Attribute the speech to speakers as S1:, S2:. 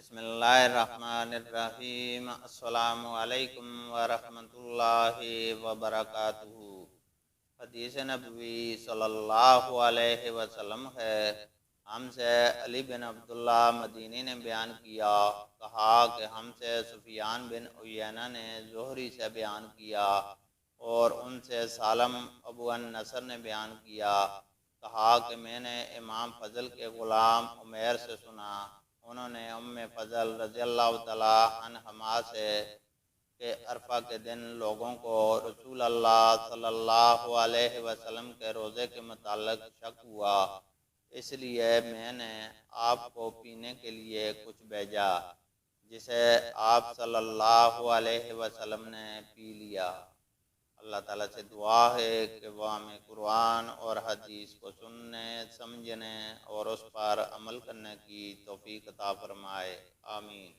S1: बिस्मिल्लाहिर्रहमानिर्रहीम। अस्सलामु अलैकुम वरहमतुल्लाहि वबरकातुहू। हदीस नबवी सल्लल्लाहु अलैहि वसल्लम है, हमसे अली बिन अब्दुल्ला मदीनी ने बयान किया, कहा कि हमसे सुफियान बिन उयैना ने ज़ुहरी से बयान किया और उनसे सालम अबू अन-नसर ने बयान किया, कहा कि मैंने इमाम फजल के ग़ुलाम उमैर से सुना, उन्होंने उम्मे फजल रज़ियल्लाहु तआला अन्हा से कि अरफा के दिन लोगों को रसूल अल्लाह सल्लल्लाहु अलैहि वसल्लम के रोज़े के मुताल्लिक़ शक हुआ, इसलिए मैंने आपको पीने के लिए कुछ भेजा जिसे आप सल्लल्लाहु अलैहि वसल्लम ने पी लिया। अल्लाह ताला से दुआ है कि वह हमें कुरान और हदीस को सुनने, समझने और उस पर अमल करने की तौफीक अता फरमाए। आमीन।